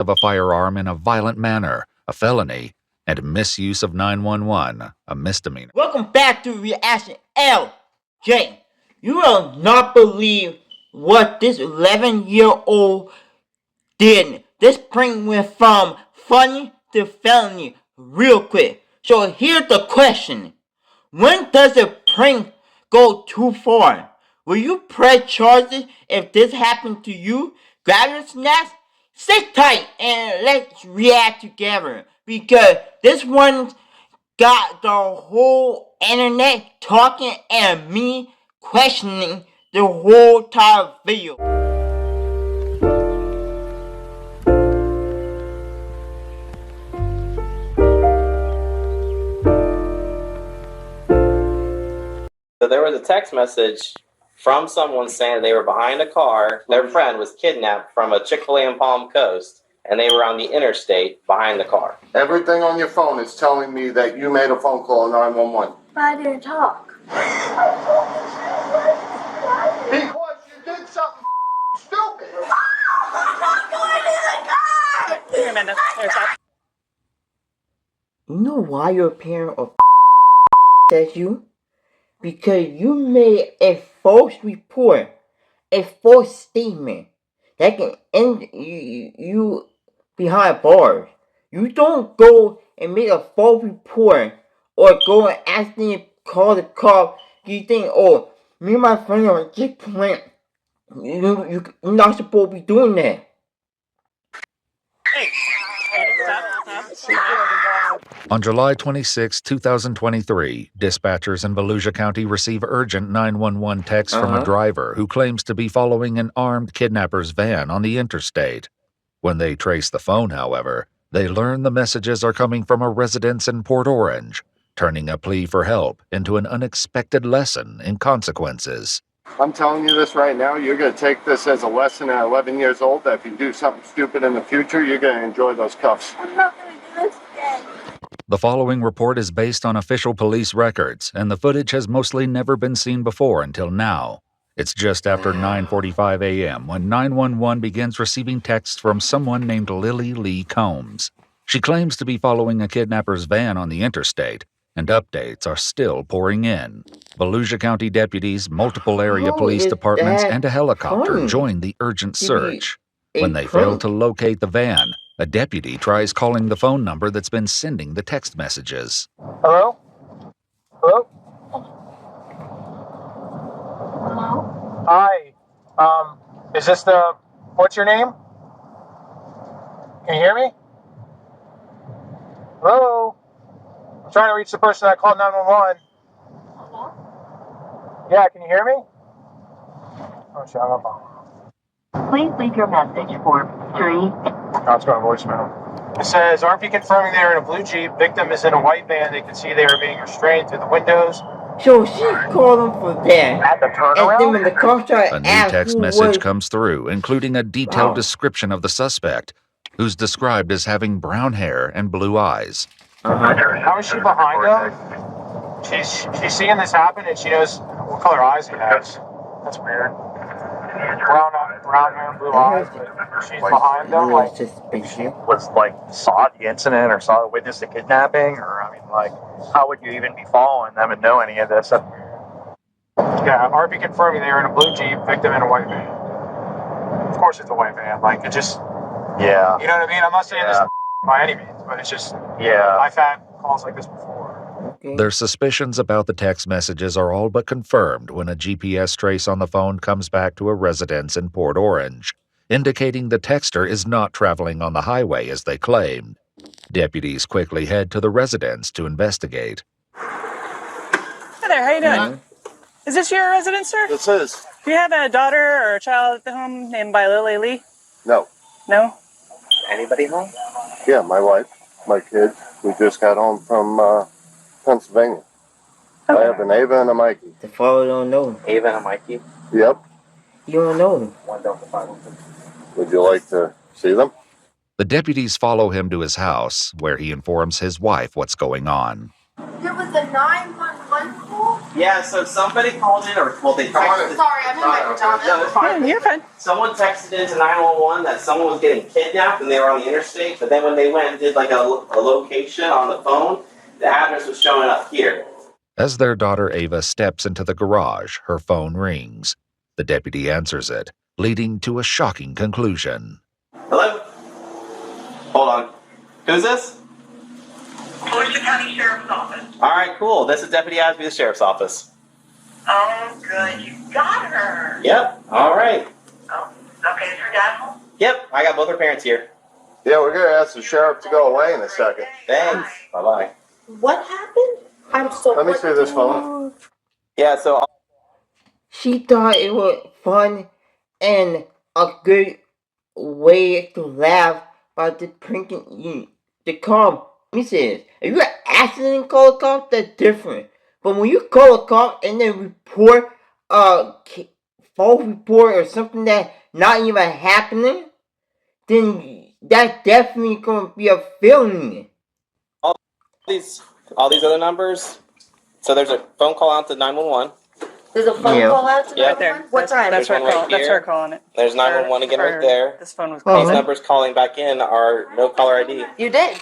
of a firearm in a violent manner, a felony, and misuse of 911, a misdemeanor. Welcome back to Reaction LJ. You will not believe what this 11-year-old did. This prank went from funny to felony real quick. So here's the question. When does a prank go too far? Will you press charges if this happened to you? Grab your snacks, sit tight, and let's react together. Because this one got the whole internet talking and me questioning the whole entire video. So there was a text message from someone saying they were behind a car. Their friend was kidnapped from a Chick-fil-A in Palm Coast, and they were on the interstate behind the car. Everything on your phone is telling me that you made a phone call 911. But I didn't talk. Because you did something stupid. Here, Amanda. Here, stop. You know why your parent or says you? Because you made a false report, a false statement that can end you behind bars. You don't go and make a false report or go and accidentally call the cop. You think, oh, me and my friend are on just plant. You're not supposed to be doing that. Hey, stop. On July 26, 2023, dispatchers in Volusia County receive urgent 911 texts from a driver who claims to be following an armed kidnapper's van on the interstate. When they trace the phone, however, they learn the messages are coming from a residence in Port Orange, turning a plea for help into an unexpected lesson in consequences. I'm telling you this right now, you're going to take this as a lesson at 11 years old, that if you do something stupid in the future, you're going to enjoy those cuffs. I'm not going to do this again. The following report is based on official police records, and the footage has mostly never been seen before until now. It's just after 9:45 a.m. when 911 begins receiving texts from someone named Lily Lee Combs. She claims to be following a kidnapper's van on the interstate, and updates are still pouring in. Volusia County deputies, multiple area police departments, and a helicopter join the urgent search. When they fail to locate the van, a deputy tries calling the phone number that's been sending the text messages. Hello? Hello? Hello? Hi. Is this the... What's your name? Can you hear me? Hello? I'm trying to reach the person that called 911. Hello? Yeah, can you hear me? Oh, shut up. Please leave your message for 3. Oh, it's going to voicemail. It says, RP confirming they are in a blue Jeep. Victim is in a white van. They can see they are being restrained through the windows. So she called him for that. At the turnaround? And then when the car started A new asking text who message was- comes through, including a detailed description of the suspect, who's described as having brown hair and blue eyes. How is she behind them? She's seeing this happen and she knows what color eyes he has. That's weird. Brown hair and blue eyes, but she's behind them. Like, She was like saw the incident or saw witnessed the kidnapping, or I mean, like, how would you even be following them and know any of this? yeah, RP confirming they were in a blue Jeep, victim in a white van. Of course it's a white van. Like, it just, Yeah, you know what I mean? I'm not saying this by any means, but it's just, yeah. I've had calls like this before. Their suspicions about the text messages are all but confirmed when a GPS trace on the phone comes back to a residence in Port Orange, indicating the texter is not traveling on the highway as they claimed. Deputies quickly head to the residence to investigate. Hi there, how you doing? Is this your residence, sir? This is. Do you have a daughter or a child at the home named by Lily Lee? No. No? Anybody home? Yeah, my wife, my kids. We just got home from Pennsylvania. I have an Ava and a Mikey. The father don't know him. Ava and Mikey. Yep. You don't know him. Would you like to see them? The deputies follow him to his house, where he informs his wife what's going on. There was a 911 call? Yeah, so somebody called in, or well, they texted. Sorry, I'm in my pajamas. No, it's fine. You're fine. Someone texted into 911 that someone was getting kidnapped and they were on the interstate, but then when they went and did like a location on the phone, the address was showing up here. As their daughter Ava steps into the garage, her phone rings. The deputy answers it, leading to a shocking conclusion. Hello? Hold on. Who's this? Volusia County Sheriff's Office. All right, cool. This is Deputy Asby, the Sheriff's Office. Oh, good. You got her. Yep. All right. Oh, okay. Is her dad home? Yep. I got both her parents here. Yeah, we're gonna ask the sheriff to go away in a second. Thanks. Bye-bye. What happened? I'm so. Let me see this phone. Yeah, so She thought it was fun and a good way to laugh by the pranking the cop. Let me say this. If you accidentally call a cop, that's different. But when you call a cop and then report false report or something that not even happening, then that's definitely gonna be a felony. all these other numbers. So there's a phone call out to 911. There's a phone Yeah. call out to Yeah. Right there. What time? That's There's her one call. right That's here. her calling it. There's 911 again right there. This phone was Oh, These calling. numbers calling back in are no caller ID. You did.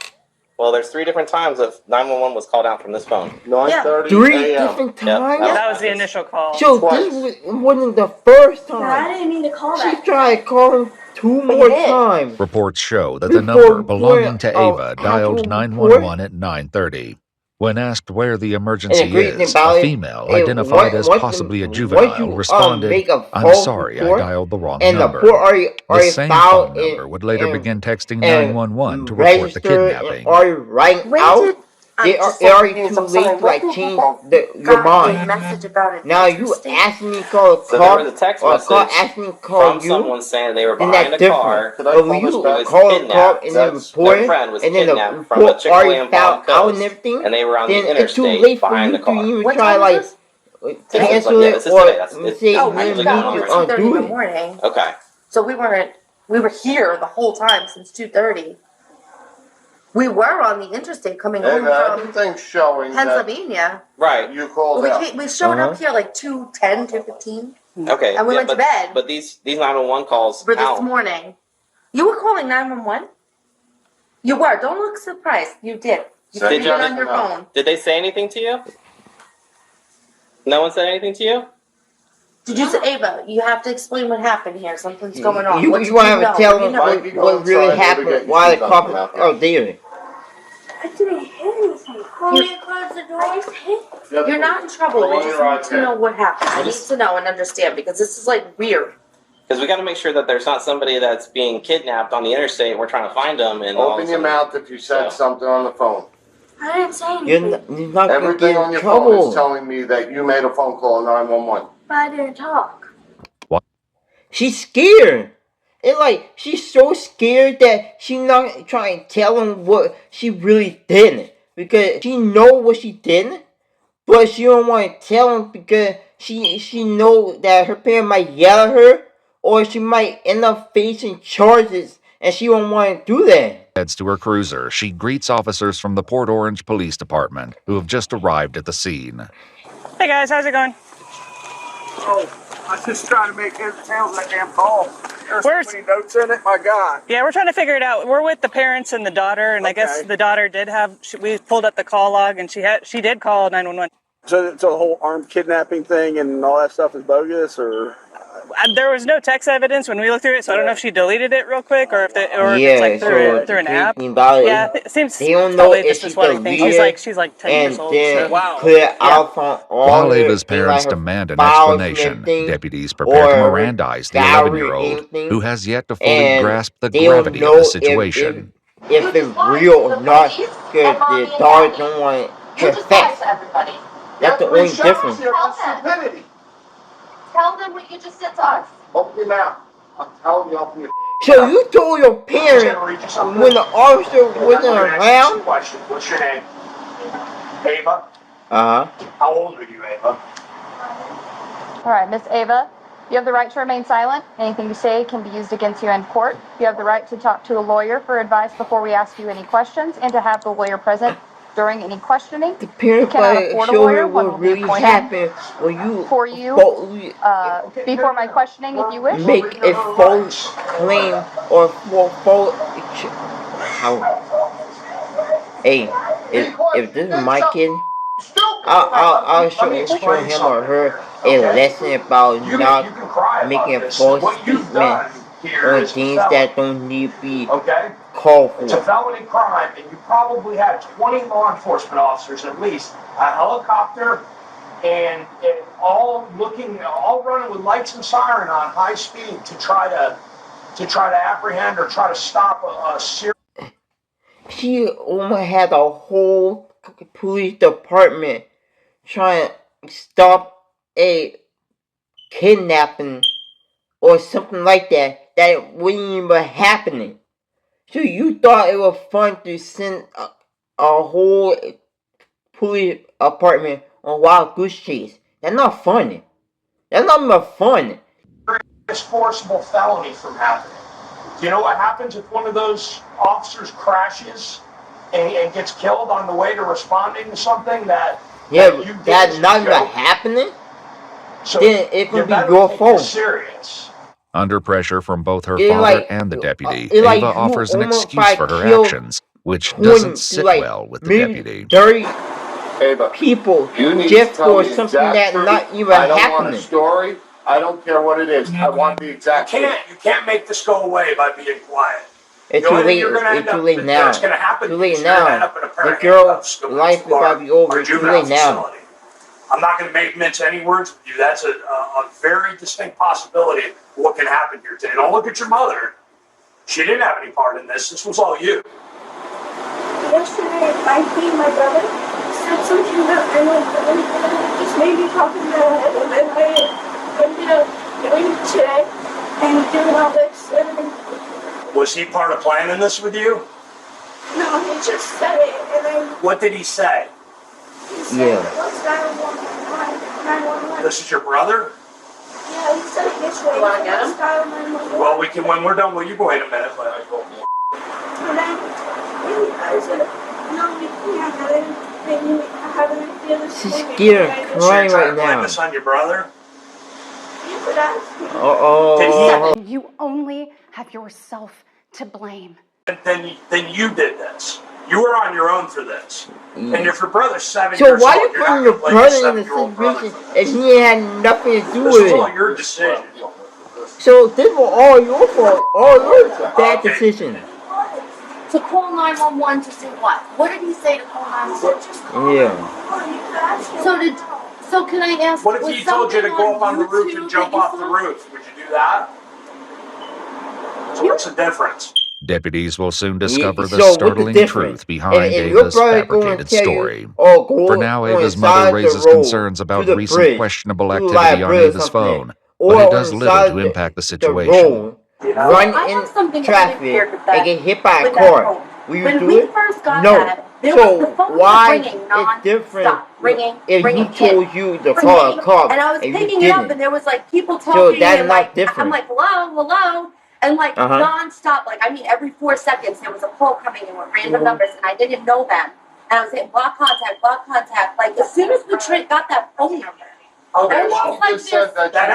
Well, there's 3 different times that 911 was called out from this phone. 9:30 3 a.m. different Yep. times? That was the initial call. So Twice. this wasn't the first I time. didn't mean to call She that. tried calling 2 But you more did. times. Reports show that the Before number we belonging put to out Ava actual dialed report. 911 at 9:30. When asked where the And emergency the great thing is, about a it, female identified as possibly a juvenile responded, make a "I'm false sorry, I report, dialed the wrong and the number." report already The same filed phone number would later and begin texting and 911 to report the registered and kidnapping. already writing When out. did? I'm They are just so already confused. too I'm sorry. late to When like did change you your got a mind. message about it? Now you asking me to call a So there cop was a text or a message cop asking me to call from you, someone saying they were then behind that's a different. car. Could I But when call this you back? call a Kidnapped. cop and then That's- report Their it, friend was and then the kidnapped from a report Chick-fil-A already in found Palm out and Coast, everything, and they were on the then it's too interstate late for behind you the to car. even What try time like is cancel this it is or today. It's say Oh, we we usually need got going home on at right now. to 2:30 do in the it. morning, Okay. so we were here the whole time since 2:30. We were on the interstate coming home from Everything's showing that Pennsylvania. Right. you called But out. we showed Uh-huh. up here like 2:10, 2:15, Okay. and we yeah, went to but, bed But these 911 calls for this count. morning. You were calling 911. You were. Don't look surprised. You did. You Did did you? it on your phone. Did they say anything to you? No one said anything to you? Did you say, Ava? You have to explain what happened here. Something's going on. You What did want to know? tell What do them you know? Might be what going really inside there to get happened your while the shoes on cop from out there. are there. I didn't hit anything. Close the door. You're not in trouble. Roll I your just eyes need to know in. what happened. I need to know and understand because this is like weird. Because we got to make sure that there's not somebody that's being kidnapped on the interstate. And we're trying to find them. And all of a Open your sudden- mouth if you said something on the phone. I didn't say anything. You're not going to Everything get on in your phone is trouble. telling me that you made a phone call 911. But I didn't talk. She's scared. It's like she's so scared that she's not trying to tell him what she really did because she know what she did, but she don't want to tell him because she know that her parents might yell at her or she might end up facing charges, and she don't want to do that. Heads to her cruiser. She greets officers from the Port Orange Police Department who have just arrived at the scene. Hey guys, how's it going? Oh, I was just trying to make heads and tails of that damn call. There's Where's- so many notes in it, my God. Yeah, we're trying to figure it out. We're with the parents and the daughter, and I guess Okay. the daughter did have. We pulled up the call log, and she did call 911. So the whole armed kidnapping thing and all that stuff is bogus, or? There was no text evidence when we looked through it, so I don't know if she deleted it real quick or if Yeah, it's like so through an the app. thing about it, Yeah, it seems they don't know probably if just she this one thing. deleted She's like 10 and years old. then So. Wow. put it out on all While her, Ava's thing, parents like her demand an files and explanation, everything, deputies prepare to or Mirandize the gallery 11-year-old, anything, who has yet to fully and grasp the they don't gravity know of the if situation. it's real or not because the daughters don't want to confess. everybody. That's the only difference. Here for stupidity. Tell them what you just said to us. Open your mouth. I'm telling you, open your So you told your parents when the officer wasn't around? Question. What's your name? Ava. Uh-huh. How old are you, Ava? All right, Miss Ava, you have the right to remain silent. Anything you say can be used against you in court. You have the right to talk to a lawyer for advice before we ask you any questions and to have the lawyer present During any questioning, The parents cannot might afford a show lawyer. her One what will be really appointed happened when you for you before my questioning, if you wish. make a false claim or false. How? Hey, if this is my kid, I'll show him or her a lesson about not making a false statement on things that don't need to be called for. It's a felony crime, and you probably had 20 law enforcement officers at least, a helicopter, and all running with lights and siren on high speed to try to apprehend or try to stop a serious. She almost had a whole police department trying to stop a kidnapping or something like that wasn't even happening. So you thought it was fun to send a whole police department on wild goose chase? That's not funny. That's not even fun. This forcible felony from happening. Do you know what happens if one of those officers crashes and gets killed on the way to responding to something that's not even happening? So then it could be your fault. Serious. Under pressure from both her father and the deputy, Ava offers an excuse for her actions, which doesn't sit well with the deputy. 30 people just for something that's not even happening. I don't want a story. I don't care what it is. I want the exact. You can't make this go away by being quiet. It's too late. It's too late now. It's going to happen. Too late now. The girl's life is about to be over. It's too late now. I'm not going to mince any words with you. That's a very distinct possibility of what can happen here today. Don't look at your mother. She didn't have any part in this. This was all you. Yesterday, my brother said something that I know just made me talk in my head, and then I ended up doing it today and doing all this. Was he part of planning this with you? No, he just said it, and then. What did he say? He said, "Let's dial 911." This is your brother? Yeah, he said it this way. You want to get him? Dial 911. Well, we can. When we're done, will you go wait a minute? And then I said, "No, we can't." And then I haven't feel this. She's scared, crying right now. Blame this on your brother? You only have yourself to blame. Then you did this. You were on your own for this. And if your brother's 7 years So old, why you putting your brother in the situation if he had nothing to do with it? This was all your decision. So this was all your fault, all your bad decision. To call 911 to say what? What did he say to call 911? Yeah. So can I ask? What if he told you to go up on the roof and jump off the roof? Would you do that? So what's the difference? Deputies will soon discover the startling truth behind Ava's fabricated story. For now, Ava's mother raises concerns about recent questionable activity on Ava's phone, but it does little to impact the situation. Run in traffic and get hit by a car. Will you do it? No. So why it's different if he told you to call a cop and I was picking it up and there was like people talking so that's and not different. I'm like hello and like non-stop, like I mean every 4 seconds there was a call coming in with random numbers and I didn't know them and I was saying block contact like as soon as we got that phone number. Okay, well, that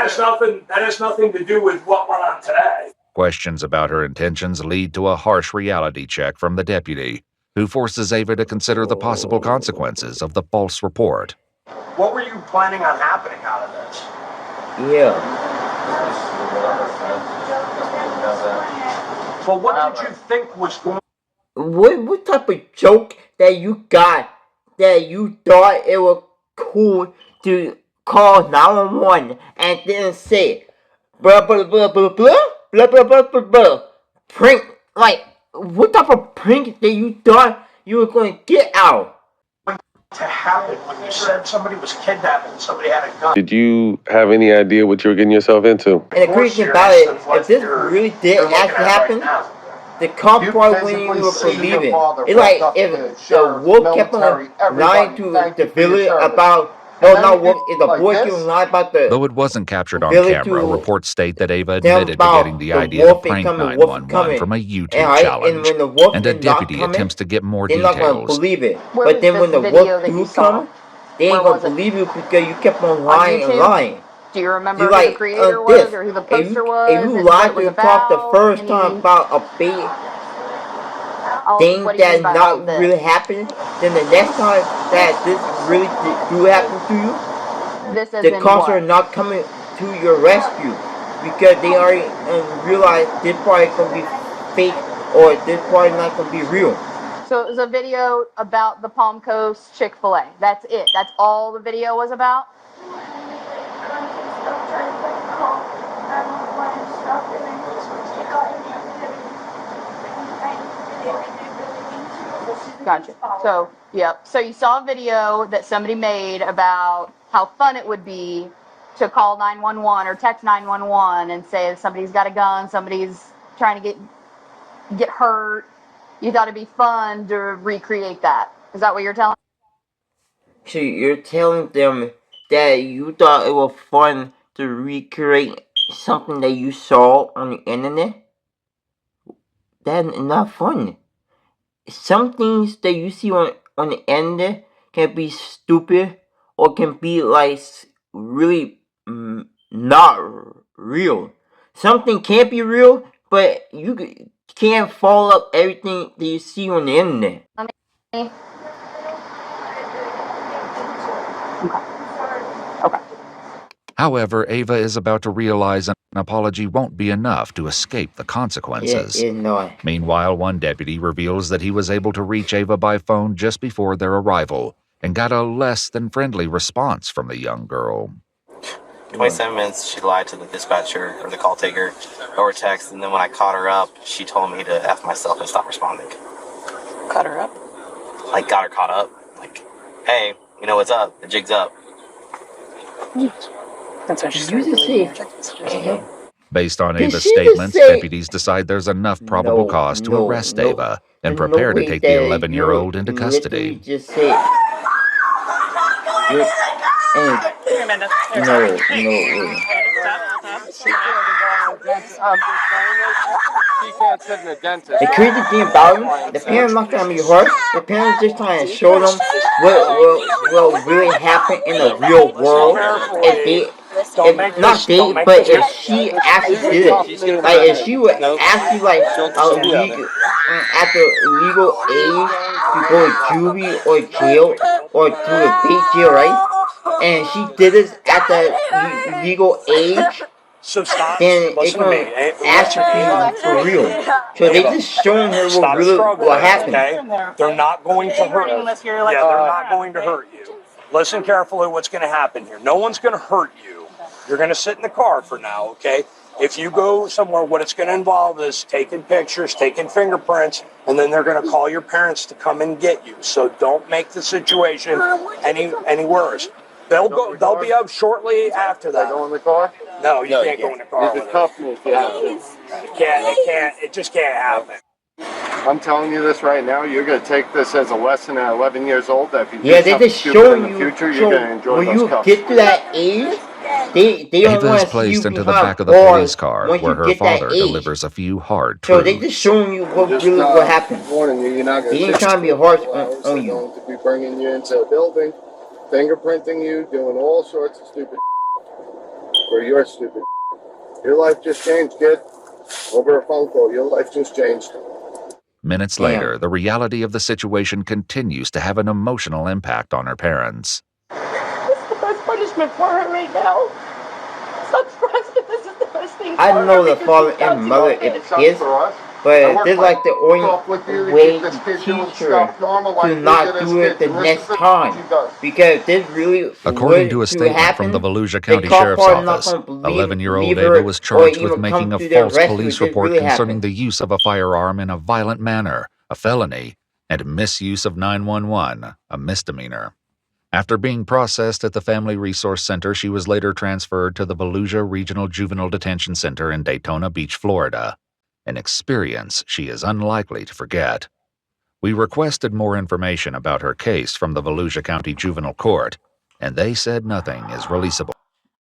has nothing to do with what went on today. Questions about her intentions lead to a harsh reality check from the deputy, who forces Ava to consider the possible consequences of the false report. What were you planning on happening out of this? Yeah. Well, what did you think was going on? What type of joke that you got that you thought it was cool to call 911 and then say blah blah blah blah blah blah blah blah blah blah prank? Like, what type of prank that you thought you were going to get out? To happen when you said somebody was kidnapped and somebody had a gun. Did you have any idea what you were getting yourself into? And the crazy thing about it, if this really did actually happen, the cop probably wouldn't even believe it. It's like if the wolf kept on lying to the village about No, not wolf. It's a boy giving lie about the. Though it wasn't captured on Ability camera, to reports state that Ava tell admitted to getting the idea to prank wolf 911 coming. from a YouTube And challenge, when the wolf and a is not deputy coming, attempts to get more they're not gonna details. believe it. Where But was then this when the video wolf that you do saw? come, they Where ain't gonna was it? believe you because you kept on On lying and YouTube? lying. Do you remember See, who like the creator this. was or who the If poster you was? if you and what lied it was to the cop the about? first time Any- about a big thing what do you mean that by not about this? really happened, then the next time that this really do happen to you, This as the in cops what? are not coming to your rescue because they already realize this probably gonna be fake or this probably not gonna be real. So it was a video about the Palm Coast Chick-fil-A. That's it. That's all the video was about? Gotcha. So, yep. So you saw a video that somebody made about how fun it would be to call 911 or text 911 and say if somebody's got a gun, somebody's trying to get hurt. You thought it'd be fun to recreate that. Is that what you're telling? So you're telling them that you thought it was fun to recreate something that you saw on the internet? That's not fun. Some things that you see on the internet can be stupid or can be like really not real. Something can't be real, but you can't follow up everything that you see on the internet. However, Ava is about to realize an apology won't be enough to escape the consequences. It's not. Meanwhile, one deputy reveals that he was able to reach Ava by phone just before their arrival and got a less than friendly response from the young girl. 27 minutes, she lied to the dispatcher or the call taker over text, and then when I caught her up, she told me to F myself and stop responding. Cut her up? Like, got her caught up. Like, hey, you know what's up? The jig's up. That's what she said. Based on Did Ava's she just statements, say- deputies decide there's enough probable cause to arrest Ava and There's prepare no to way take the that 11-year-old you into literally custody. just said, She can't sit in a dentist. The crazy thing about them, the parents not trying to be harsh. The parents just trying to show them what really happened in the real world. If she actually did it, like if she would actually like at the legal age to go to juvie or jail or to a big jail, right? And she did this at the legal age. Then it's going to actually be for real. So they just showing her what happened. Okay? They're not going to hurt you. Yeah, they're not going to hurt you. Listen carefully what's going to happen here. No one's going to hurt you. You're going to sit in the car for now, okay? If you go somewhere, what it's going to involve is taking pictures, taking fingerprints, and then they're going to call your parents to come and get you. So don't make the situation any worse. They'll be up shortly after that. Go in the car? No, you can't go in the car. You can cuff me if you have to. It just can't happen. I'm telling you this right now. You're going to take this as a lesson at 11 years old. That if you Yeah, do they something just stupid showing in the you. future, you're going to enjoy When those you cuffs. get to that age, they don't Ava want is to see placed you into the behind back of the bars police car, once where you her get that father age. delivers a few hard So they truths. just showing you what happened. Warning you, you're not going They ain't trying to be harsh on you. going to be bringing you into a building, fingerprinting you, doing all sorts of stupid for your stupid. Your life just changed, kid. Over a phone call, your life just changed. Minutes later, the reality of the situation continues to have an emotional impact on her parents. This is the best punishment for her right now. Sucks for us, but this is the best thing for her. I know the father and mother is pissed, but this is like the only way to teach her to not do it the next time. Because this really According to a statement from the Volusia County Sheriff's Office, 11-year-old Ava was charged with making a false police report concerning the use of a firearm in a violent manner, a felony, and misuse of 911, a misdemeanor. After being processed at the Family Resource Center, she was later transferred to the Volusia Regional Juvenile Detention Center in Daytona Beach, Florida, an experience she is unlikely to forget. We requested more information about her case from the Volusia County Juvenile Court, and they said nothing is releasable.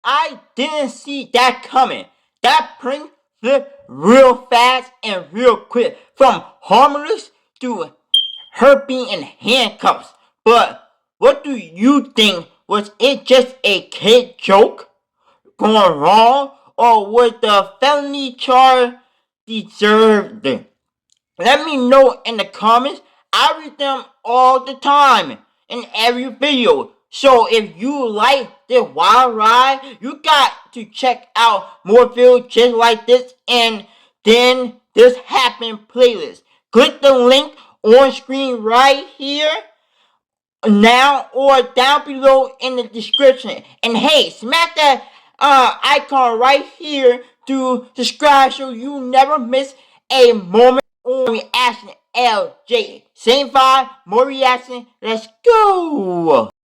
I didn't see that coming. That prank flipped real fast and real quick from harmless to her being in handcuffs. But what do you think? Was it just a kid joke going wrong, or was the felony charge deserved? Let me know in the comments. I read them all the time in every video. So if you like this wild ride, you got to check out more videos just like this and then this happened playlist. Click the link on screen right here now or down below in the description. And hey, smack that icon right here to subscribe so you never miss a moment on Reaction LJ. Same vibe, more reaction. Let's go.